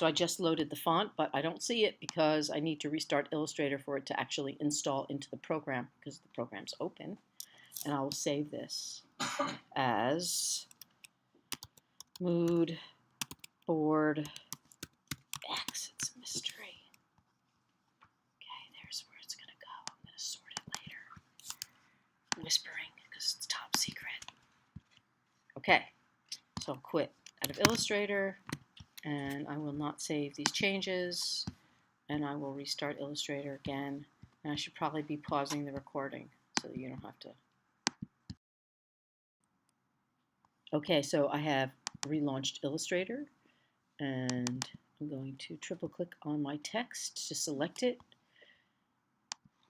So I just loaded the font, but I don't see it because I need to restart Illustrator for it to actually install into the program because the program's open. And I will save this as mood board exits mystery. Okay, there's where it's going to go. I'm going to sort it later. Whispering because it's top secret. Okay, so I'll quit out of Illustrator. And I will not save these changes, and I will restart Illustrator again. And I should probably be pausing the recording so that you don't have to. Okay, so I have relaunched Illustrator, and I'm going to triple click on my text to select it.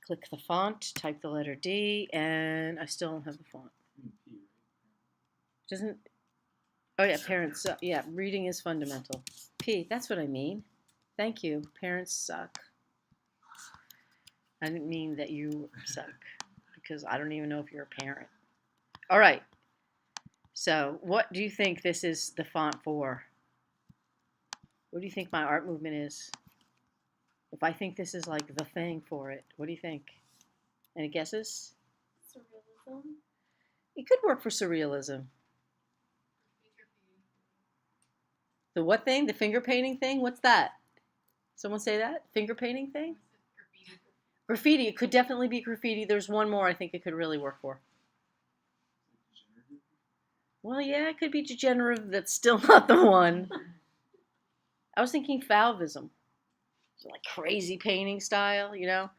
Click the font, type the letter D, and I still don't have the font. Doesn't, oh yeah, parents, yeah, reading is fundamental. P, that's what I mean. Thank you. Parents suck. I didn't mean that you suck because I don't even know if you're a parent. All right. So what do you think this is the font for? What do you think my art movement is? If I think this is like the thing for it, what do you think? Any guesses? Surrealism? It could work for surrealism. The what thing? The finger painting thing? What's that? Someone say that? Finger painting thing? Graffiti. It could definitely be graffiti. There's one more I think it could really work for. Well, yeah, it could be degenerative. That's still not the one. I was thinking Fauvism. So like crazy painting style, you know?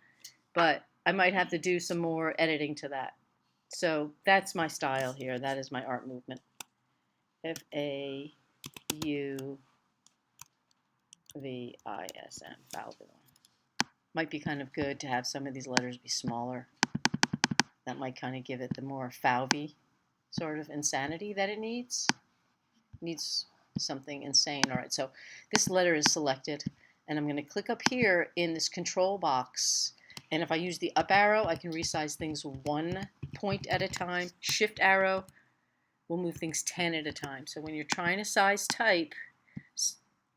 But I might have to do some more editing to that. So that's my style here. That is my art movement. Fauvism. Fauvism. Might be kind of good to have some of these letters be smaller. That might kind of give it the more Fauvi sort of insanity that it needs. It needs something insane. All right, so this letter is selected, and I'm going to click up here in this control box. And if I use the up arrow, I can resize things 1 point at a time. Shift arrow will move things 10 at a time. So when you're trying to size type,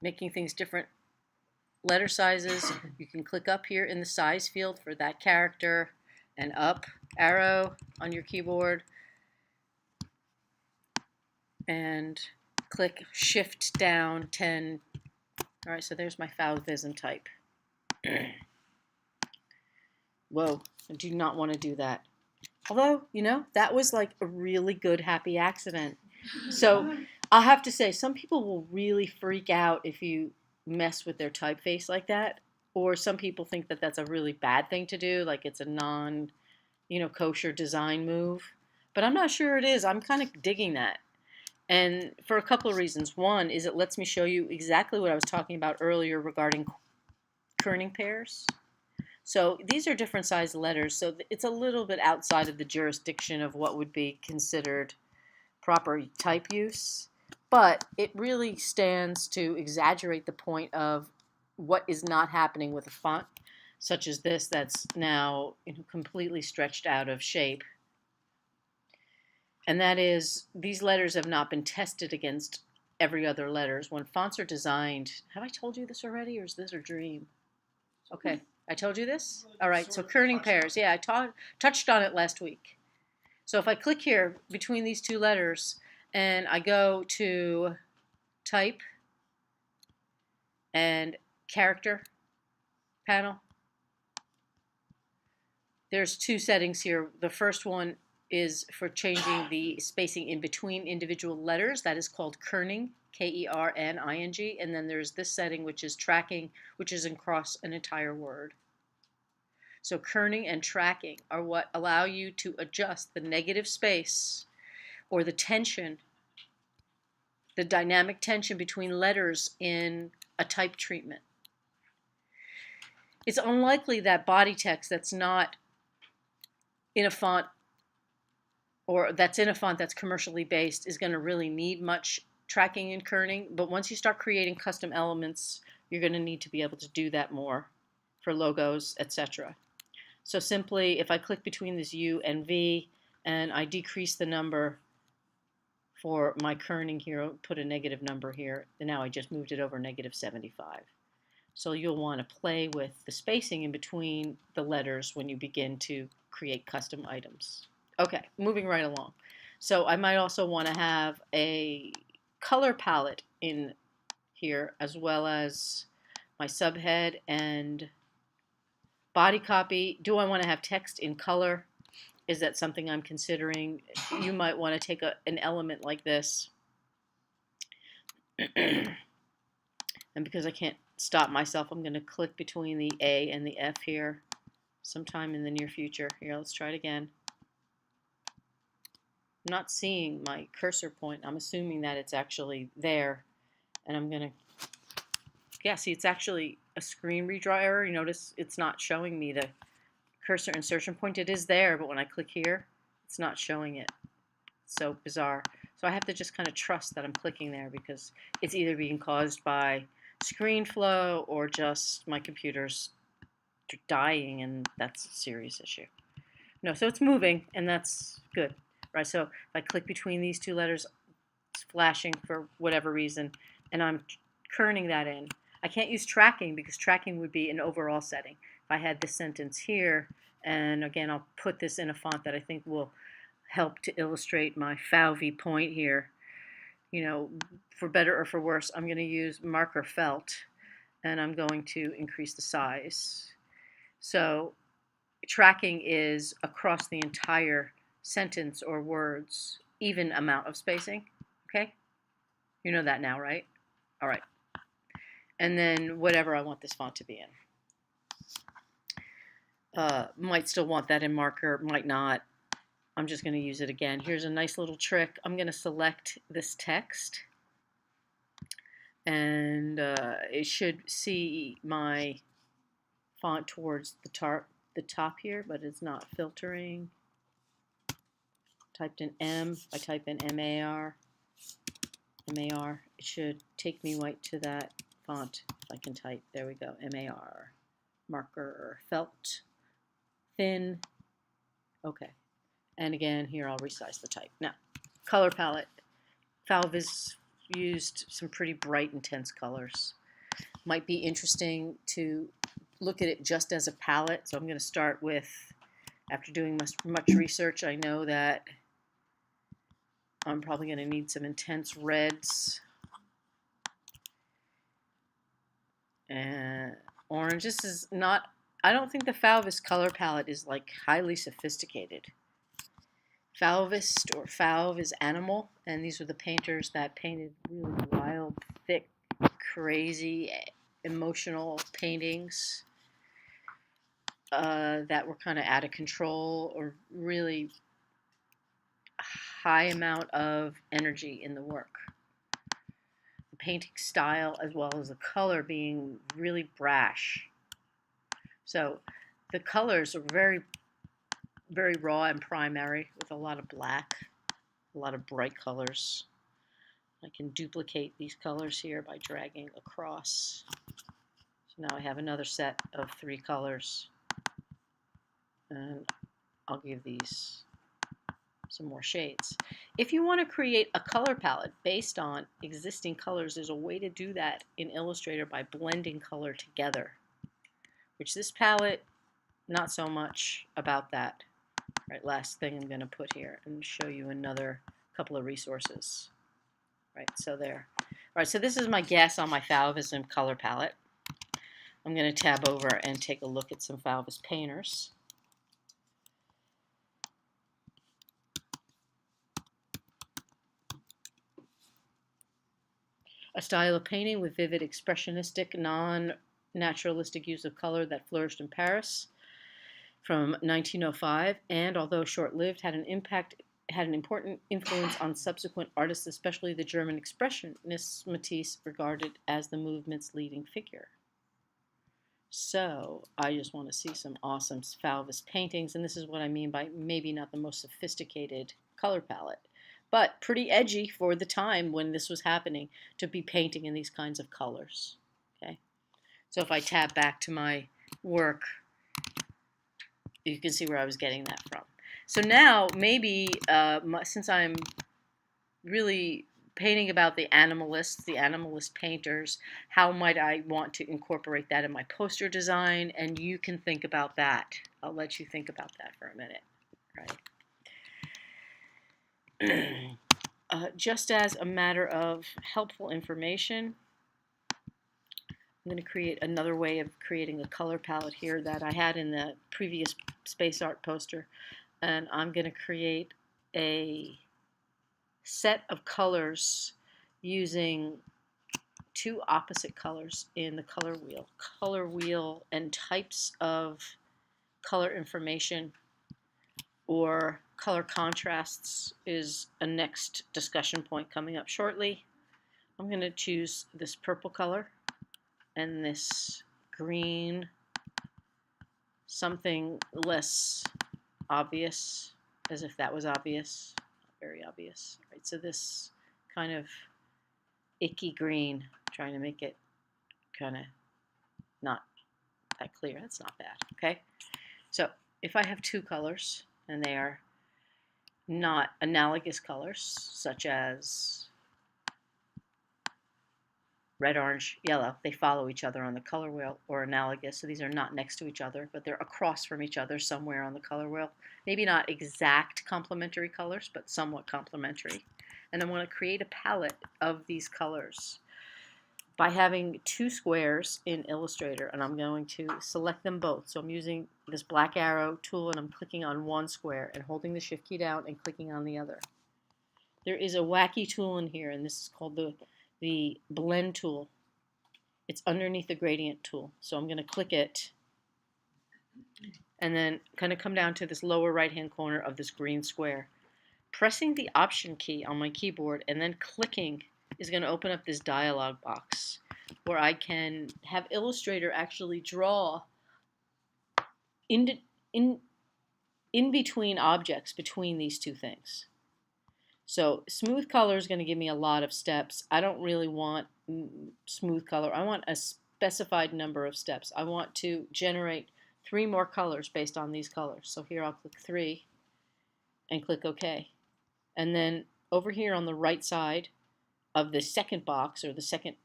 making things different letter sizes, you can click up here in the size field for that character and up arrow on your keyboard and click shift down 10. All right, so there's my Fauvism type. Whoa, I do not want to do that. Although, you know, that was like a really good happy accident. So I'll have to say, some people will really freak out if you mess with their typeface like that. Or some people think that that's a really bad thing to do, like it's a non, kosher design move. But I'm not sure it is. I'm kind of digging that. And for a couple of reasons. One is it lets me show you exactly what I was talking about earlier regarding kerning pairs. So these are different size letters, so it's a little bit outside of the jurisdiction of what would be considered proper type use, but it really stands to exaggerate the point of what is not happening with a font, such as this that's now completely stretched out of shape. And that is, these letters have not been tested against every other letters. When fonts are designed, have I told you this already, or is this a dream? Okay. I told you this? All right, so kerning pairs. Yeah, I touched on it last week. So if I click here between these two letters and I go to type and character panel, there's two settings here. The first one is for changing the spacing in between individual letters. That is called kerning, Kerning, and then there's this setting which is tracking, which is across an entire word. So kerning and tracking are what allow you to adjust the negative space or the tension, the dynamic tension between letters in a type treatment. It's unlikely that body text that's not in a font or that's in a font that's commercially based is going to really need much tracking and kerning, but once you start creating custom elements, you're going to need to be able to do that more for logos, etc. So simply, if I click between this U and V and I decrease the number for my kerning here, put a negative number here, and now I just moved it over -75. So you'll want to play with the spacing in between the letters when you begin to create custom items. Okay, moving right along. So I might also want to have a color palette in here, as well as my subhead and body copy. Do I want to have text in color? Is that something I'm considering? You might want to take an element like this. And because I can't stop myself, I'm going to click between the A and the F here sometime in the near future. Here, let's try it again. I'm not seeing my cursor point. I'm assuming that it's actually there. And I'm going to, yeah, see, it's actually a screen redraw error. You notice it's not showing me the cursor insertion point. It is there, but when I click here, it's not showing it. So bizarre. So I have to just kind of trust that I'm clicking there, because it's either being caused by screen flow or just my computer's dying, and that's a serious issue. No, so it's moving, and that's good, right? So if I click between these two letters, it's flashing for whatever reason, and I'm kerning that in. I can't use tracking, because tracking would be an overall setting. If I had this sentence here, and again, I'll put this in a font that I think will help to illustrate my Falvey point here. You know, for better or for worse, I'm going to use marker felt, and I'm going to increase the size. So tracking is across the entire sentence or words, even amount of spacing. Okay? You know that now, right? All right. And then whatever I want this font to be in. Might still want that in marker, might not. I'm just going to use it again. Here's a nice little trick. I'm going to select this text, and it should see my font towards the top here, but it's not filtering. Typed in M. I type in MAR. MAR. It should take me right to that font. If I can type. There we go. MAR. Marker felt. Thin. Okay. And again, here I'll resize the type. Now, color palette. Falvey's used some pretty bright, intense colors. Might be interesting to look at it just as a palette. So I'm going to start with, after doing much research, I know that I'm probably going to need some intense reds and orange. This is not, I don't think the Falvey's color palette is like highly sophisticated. Falvey's or Falve is animal, and these were the painters that painted really wild, thick, crazy, emotional paintings that were kind of out of control, or really high amount of energy in the work. The painting style as well as the color being really brash. So the colors are very, very raw and primary with a lot of black, a lot of bright colors. I can duplicate these colors here by dragging across. So now I have another set of 3 colors, and I'll give these some more shades. If you want to create a color palette based on existing colors, there's a way to do that in Illustrator by blending color together, which this palette, not so much about that. Right, last thing I'm going to put here and show you another couple of resources. Right, so there. All right, so this is my guess on my Falvey's color palette. I'm going to tab over and take a look at some Falvey's painters. A style of painting with vivid, expressionistic, non-naturalistic use of color that flourished in Paris from 1905, and although short-lived, had an important influence on subsequent artists, especially the German expressionist Matisse, regarded as the movement's leading figure. So I just want to see some awesome Falvey's paintings, and this is what I mean by maybe not the most sophisticated color palette, but pretty edgy for the time when this was happening to be painting in these kinds of colors. Okay, so if I tab back to my work, you can see where I was getting that from. So now maybe since I'm really painting about the animalist painters. How might I want to incorporate that in my poster design? And you can think about that. I'll let you think about that for a minute, right? Just as a matter of helpful information, I'm going to create another way of creating a color palette here that I had in the previous space art poster. And I'm going to create a set of colors using two opposite colors in the color wheel. Color wheel and types of color information or color contrasts is a next discussion point coming up shortly. I'm going to choose this purple color and this green, something less obvious, as if that was obvious, not very obvious. Right, so this kind of icky green, trying to make it kind of not that clear. That's not bad, okay? So if I have two colors and they are not analogous colors, such as red, orange, yellow, they follow each other on the color wheel, or analogous, so these are not next to each other, but they're across from each other somewhere on the color wheel. Maybe not exact complementary colors, but somewhat complementary. And I want to create a palette of these colors by having two squares in Illustrator, and I'm going to select them both. So I'm using this black arrow tool, and I'm clicking on one square and holding the shift key down and clicking on the other. There is a wacky tool in here, and this is called the blend tool. It's underneath the gradient tool. So I'm going to click it and then kind of come down to this lower right hand corner of this green square. Pressing the Option key on my keyboard and then clicking is going to open up this dialog box where I can have Illustrator actually draw in between objects between these two things. So smooth color is going to give me a lot of steps. I don't really want smooth color. I want a specified number of steps. I want to generate 3 more colors based on these colors. So here I'll click 3 and click OK. And then over here on the right side of the second box, or the second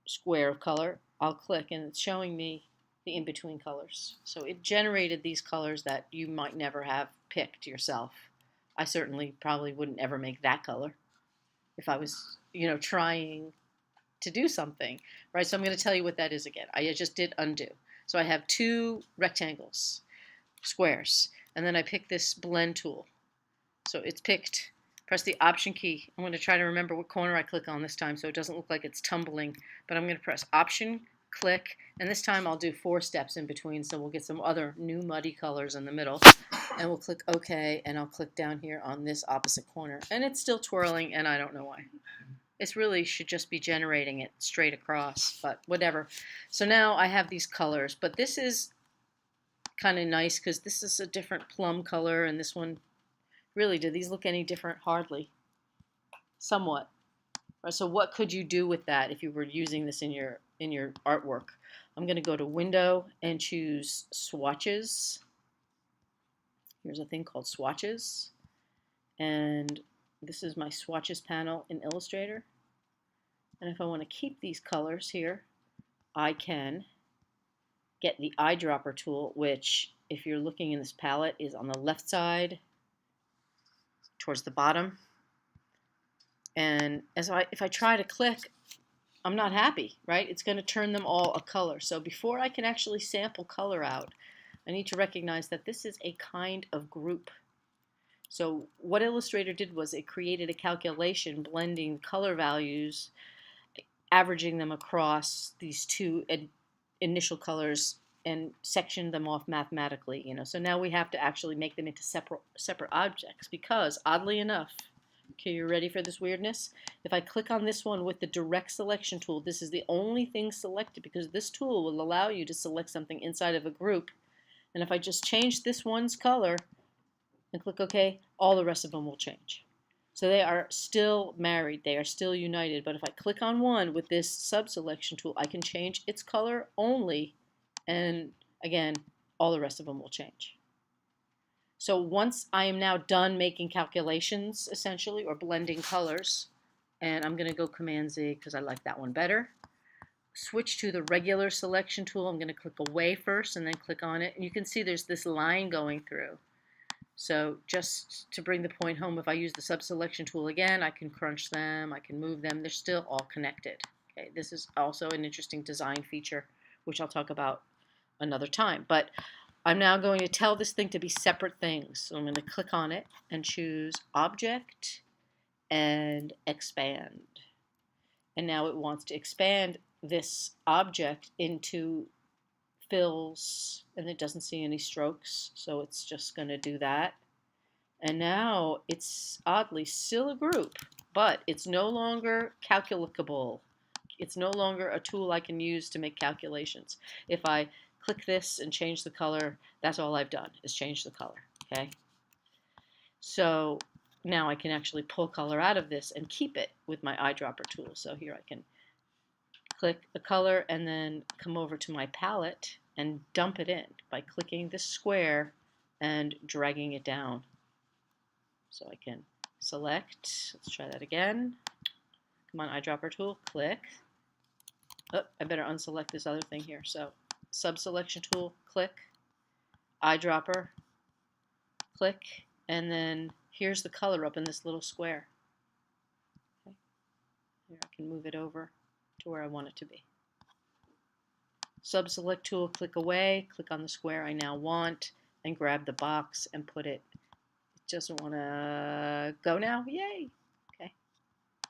square of color, I'll click and it's showing me the in-between colors. So it generated these colors that you might never have picked yourself. I certainly probably wouldn't ever make that color if I was, trying to do something, right? So I'm going to tell you what that is again. I just did undo. So I have 2 rectangles, squares, and then I pick this blend tool. So it's picked. Press the Option key. I'm going to try to remember what corner I click on this time so it doesn't look like it's tumbling, but I'm going to press Option, click, and this time I'll do 4 steps in between, so we'll get some other new muddy colors in the middle. And we'll click OK, and I'll click down here on this opposite corner. And it's still twirling, and I don't know why. It really should just be generating it straight across, but whatever. So now I have these colors, but this is kind of nice because this is a different plum color, and this one, really, do these look any different? Hardly. Somewhat. Right, so what could you do with that if you were using this in your artwork? I'm going to go to Window and choose Swatches. Here's a thing called Swatches, and this is my Swatches panel in Illustrator. And if I want to keep these colors here, I can get the eyedropper tool, which, if you're looking in this palette, is on the left side towards the bottom. And if I try to click, I'm not happy, right? It's going to turn them all a color. So before I can actually sample color out, I need to recognize that this is a kind of group. So what Illustrator did was it created a calculation blending color values, averaging them across these 2 initial colors and sectioned them off mathematically. So now we have to actually make them into separate objects because, oddly enough, okay, you ready for this weirdness? If I click on this one with the direct selection tool, this is the only thing selected because this tool will allow you to select something inside of a group. And if I just change this one's color and click OK, all the rest of them will change. So they are still married, they are still united, but if I click on one with this sub-selection tool, I can change its color only, and again, all the rest of them will change. So once I am now done making calculations, essentially, or blending colors, and I'm going to go Command Z because I like that one better. Switch to the regular selection tool. I'm going to click away first and then click on it. And you can see there's this line going through. So just to bring the point home, if I use the sub-selection tool again, I can crunch them, I can move them. They're still all connected. Okay, this is also an interesting design feature, which I'll talk about another time. But I'm now going to tell this thing to be separate things. So I'm going to click on it and choose Object and Expand. And now it wants to expand this object into fills, and it doesn't see any strokes, so it's just going to do that. And now it's oddly still a group, but it's no longer calculable. It's no longer a tool I can use to make calculations. If I click this and change the color, that's all I've done is change the color. Okay. So now I can actually pull color out of this and keep it with my eyedropper tool. So here I can click a color and then come over to my palette and dump it in by clicking this square and dragging it down. So I can select, let's try that again. Come on, eyedropper tool, click. Oh, I better unselect this other thing here. So sub-selection tool, click, eyedropper, click, and then here's the color up in this little square. Okay. Here I can move it over to where I want it to be. Sub-select tool, click away, click on the square I now want, and grab the box and put it. It doesn't want to go now. Yay! Okay.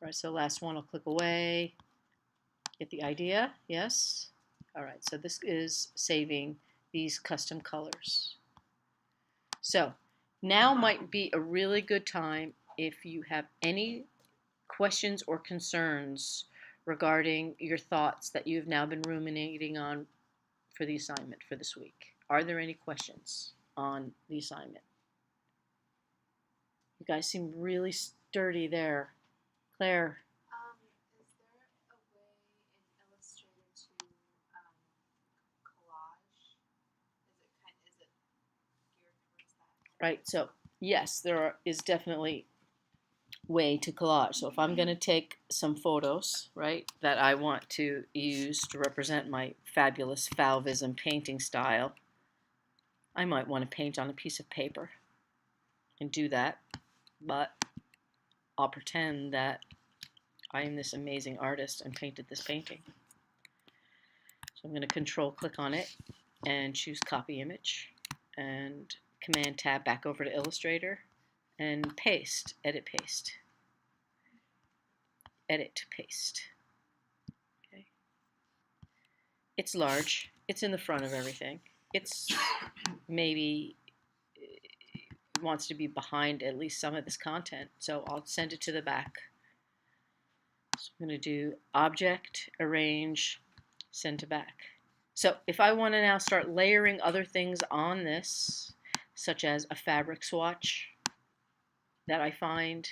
All right, so last one, I'll click away. Get the idea? Yes? All right, so this is saving these custom colors. So now might be a really good time if you have any questions or concerns regarding your thoughts that you've now been ruminating on for the assignment for this week. Are there any questions on the assignment? You guys seem really sturdy there. Claire? Is there a way in Illustrator to collage? Is it geared towards that? Right, so yes, there is definitely way to collage. So if I'm going to take some photos, right, that I want to use to represent my fabulous Falvism painting style, I might want to paint on a piece of paper and do that, but I'll pretend that I am this amazing artist and painted this painting. So I'm going to control click on it and choose copy image and command tab back over to Illustrator and paste, edit paste. Edit paste. Okay. It's large. It's in the front of everything. It's maybe wants to be behind at least some of this content, so I'll send it to the back. So I'm going to do object, arrange, send to back. So if I want to now start layering other things on this, such as a fabric swatch that I find,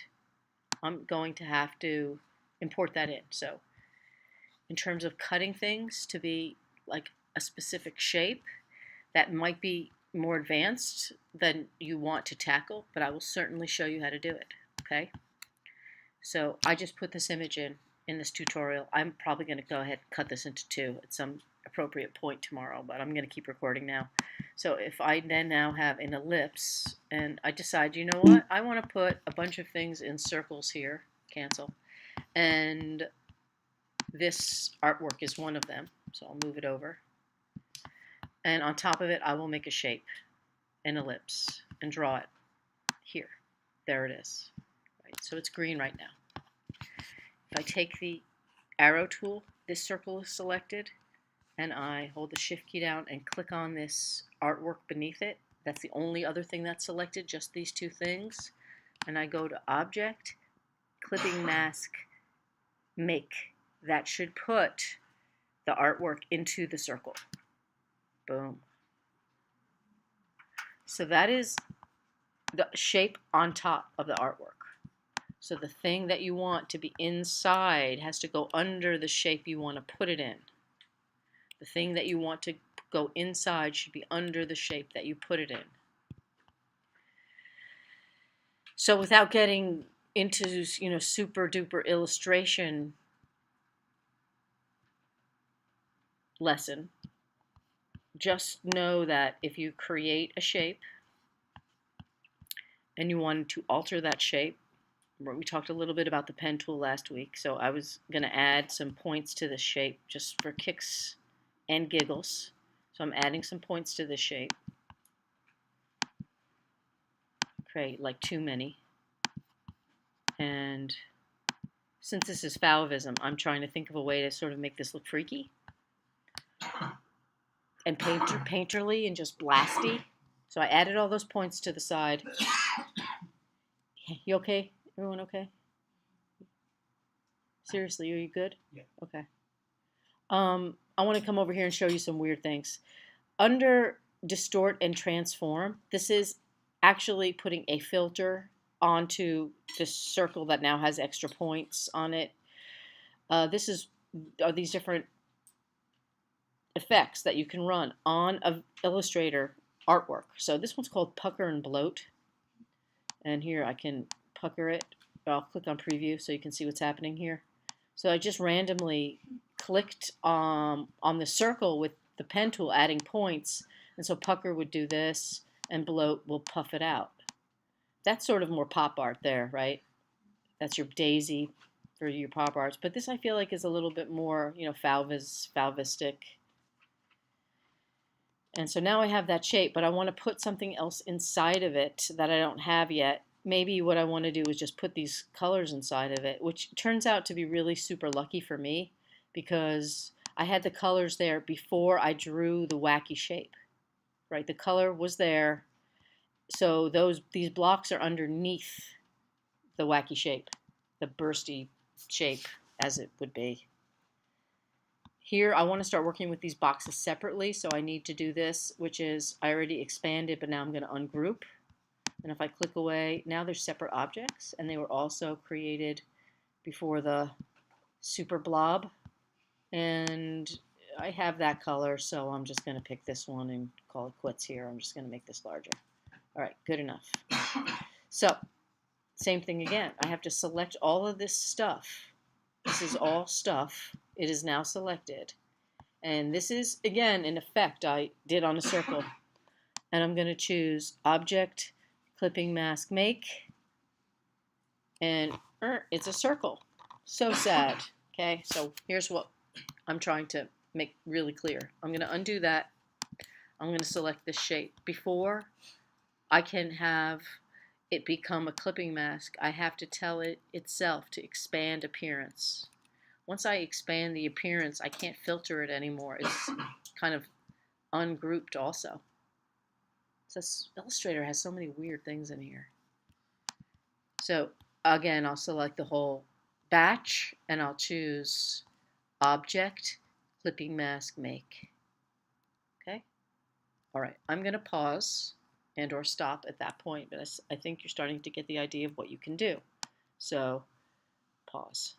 I'm going to have to import that in. So in terms of cutting things to be like a specific shape, that might be more advanced than you want to tackle, but I will certainly show you how to do it. Okay, so I just put this image in this tutorial. I'm probably going to go ahead and cut this into two at some appropriate point tomorrow, but I'm going to keep recording now. So if I then now have an ellipse and I decide, you know what, I want to put a bunch of things in circles here, cancel, and this artwork is one of them, so I'll move it over. And on top of it, I will make a shape, an ellipse, and draw it here. There it is. Right, so it's green right now. If I take the arrow tool, this circle is selected, and I hold the shift key down and click on this artwork beneath it. That's the only other thing that's selected, just these two things. And I go to Object, Clipping Mask, Make. That should put the artwork into the circle. Boom. So that is the shape on top of the artwork. So the thing that you want to be inside has to go under the shape you want to put it in. The thing that you want to go inside should be under the shape that you put it in. So without getting into, super duper illustration lesson, just know that if you create a shape and you wanted to alter that shape, we talked a little bit about the pen tool last week, so I was going to add some points to the shape just for kicks and giggles. So I'm adding some points to the shape. Create like too many. And since this is Fauvism, I'm trying to think of a way to sort of make this look freaky and painterly and just blasty. So I added all those points to the side. You okay? Everyone okay? Seriously, are you good? Yeah. Okay. I want to come over here and show you some weird things. Under distort and transform, this is actually putting a filter onto this circle that now has extra points on it. These different effects that you can run on an Illustrator artwork. So this one's called Pucker and Bloat. And here I can pucker it. I'll click on preview so you can see what's happening here. So I just randomly clicked on the circle with the pen tool adding points. And so pucker would do this and bloat will puff it out. That's sort of more pop art there, right? That's your daisy for your pop arts. But this I feel like is a little bit more, Fauvistic. And so now I have that shape, but I want to put something else inside of it that I don't have yet. Maybe what I want to do is just put these colors inside of it, which turns out to be really super lucky for me because I had the colors there before I drew the wacky shape, right? The color was there. So these blocks are underneath the wacky shape, the bursty shape as it would be. Here, I want to start working with these boxes separately, so I need to do this, which is I already expanded, but now I'm going to ungroup. And if I click away, now they're separate objects, and they were also created before the super blob. And I have that color, so I'm just going to pick this one and call it quits here. I'm just going to make this larger. All right, good enough. So, same thing again. I have to select all of this stuff. This is all stuff. It is now selected. And this is, again, an effect I did on a circle. And I'm going to choose Object, Clipping Mask, Make. And it's a circle. So sad. Okay, so here's what I'm trying to make really clear. I'm going to undo that. I'm going to select this shape. Before I can have it become a clipping mask, I have to tell it itself to expand appearance. Once I expand the appearance, I can't filter it anymore. It's kind of ungrouped also. So Illustrator has so many weird things in here. So again, I'll select the whole batch and I'll choose Object, Clipping Mask, Make. Okay? All right, I'm going to pause and or stop at that point, but I think you're starting to get the idea of what you can do. So pause.